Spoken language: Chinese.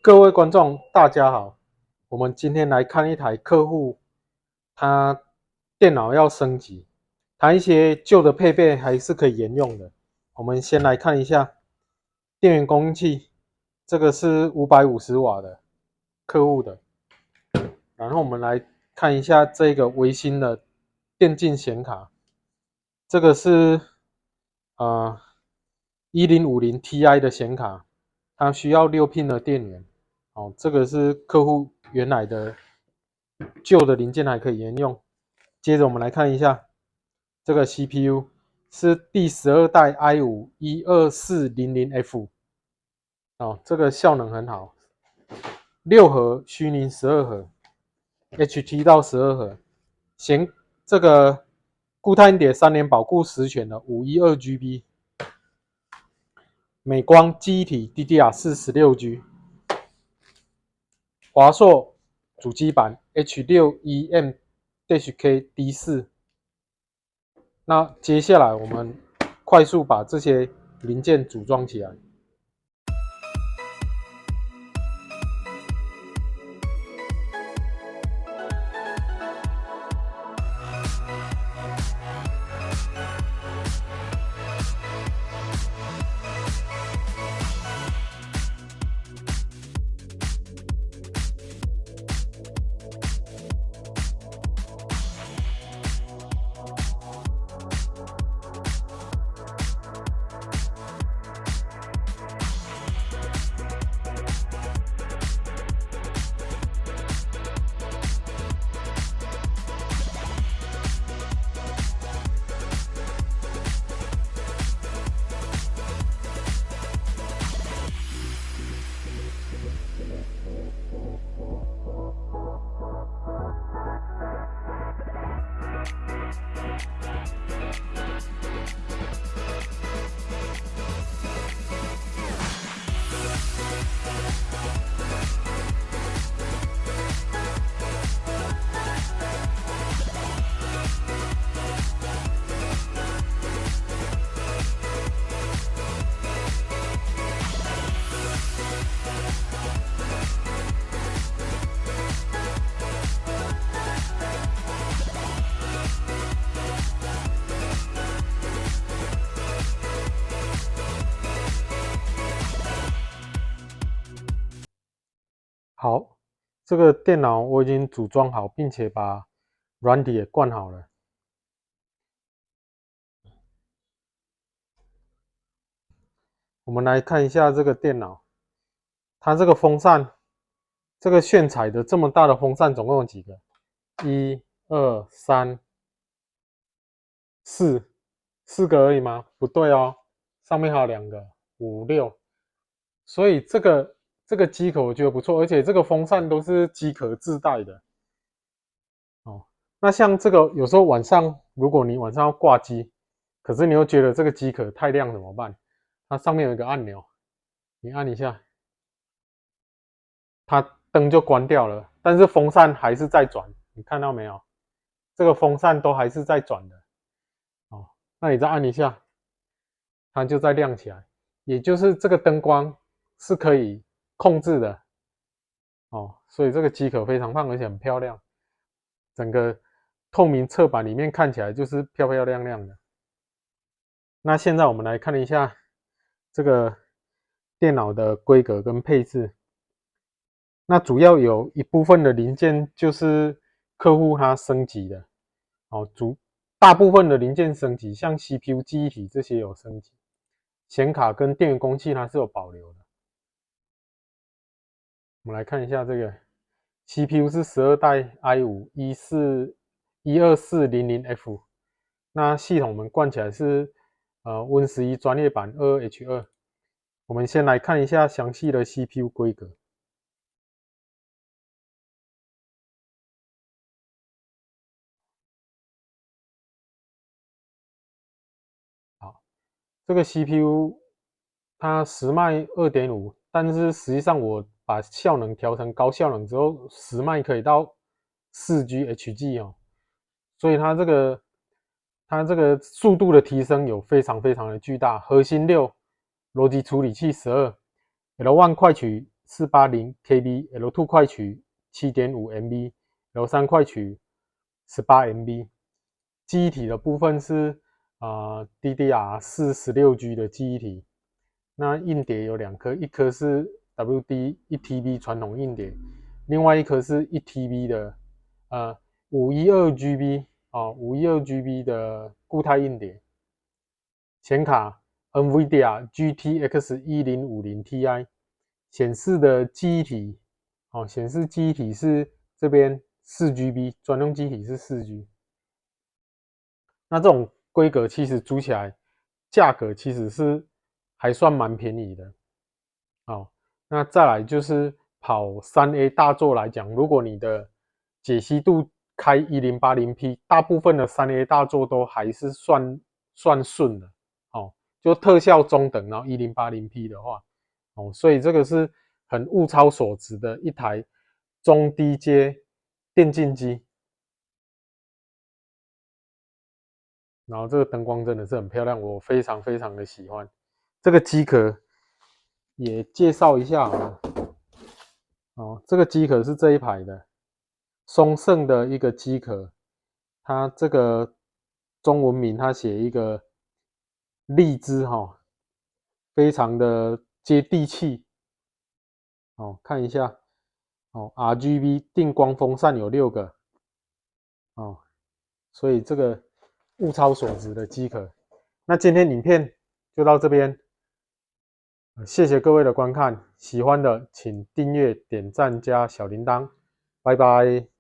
各位观众，大家好。我们今天来看一台客户，他电脑要升级，他一些旧的配备还是可以沿用的。我们先来看一下电源供应器，这个是550瓦的客户的。然后我们来看一下这个微星的电竞显卡，这个是1050 Ti 的显卡，它需要6pin 的电源。这个是客户原来的旧的零件还可以沿用。接着我们来看一下这个 CPU 是第12代 i5-12400F， 这个效能很好，6核虚拟12核 HT 到12核，这个固态硬碟3年保固实权的 512GB， 美光记忆体 DDR4 16G， 华硕主机板 H6EM-K D4。 那接下来我们快速把这些零件组装起来。好，这个电脑我已经组装好，并且把软体也灌好了。我们来看一下这个电脑，它这个风扇，这个炫彩的这么大的风扇总共有几个？1、2、3、4个而已吗？不对哦，上面还有2个，5、6。所以这个机壳我觉得不错，而且这个风扇都是机壳自带的。那像这个有时候晚上，如果你晚上要挂机，可是你又觉得这个机壳太亮怎么办？它上面有一个按钮，你按一下，它灯就关掉了，但是风扇还是在转，你看到没有？这个风扇都还是在转的。那你再按一下，它就再亮起来，也就是这个灯光是可以控制的。所以这个机壳非常棒，而且很漂亮，整个透明侧板里面看起来就是漂漂亮亮的。那现在我们来看一下这个电脑的规格跟配置。那主要有一部分的零件就是客户他升级的，大部分的零件升级，像 CPU、记忆体这些有升级，显卡跟电源供应器它是有保留的。我们来看一下这个 CPU 是12代 i5-12400F， 那系统我们灌起来是Win11专业版 22H2。我们先来看一下详细的 CPU 规格。好，这个 CPU 它时脉 2.5， 但是实际上我把效能调成高效能之后，时脉可以到 4GHz 所以它这个速度的提升有非常非常的巨大。核心6，逻辑处理器12，L1 快取 480KB L2 快取 7.5MB L3 快取 18MB。记忆体的部分是DDR4 16G 的记忆体。那硬碟有2颗，一颗是 WD 1TB 传统硬碟，另外一颗是 1TB 的512GB 512GB 的固态硬碟。显卡 NVIDIA GTX 1050 Ti。显示的记忆体显示记忆体是这边 4GB， 专用记忆体是 4G。那这种规格其实组起来价格其实是还算蛮便宜的。那再来就是跑 3A 大作来讲，如果你的解析度开 1080P， 大部分的 3A 大作都还是算顺的。就特效中等，然后 1080P 的话，所以这个是很物超所值的一台中低阶电竞机。然后这个灯光真的是很漂亮，我非常非常的喜欢。这个机壳也介绍一下这个机壳是这一排的松盛的一个机壳，它这个中文名它写一个荔枝非常的接地气。看一下RGB 定光风扇有6个所以这个物超所值的机壳。那今天影片就到这边，谢谢各位的观看，喜欢的请订阅、点赞加小铃铛，拜拜。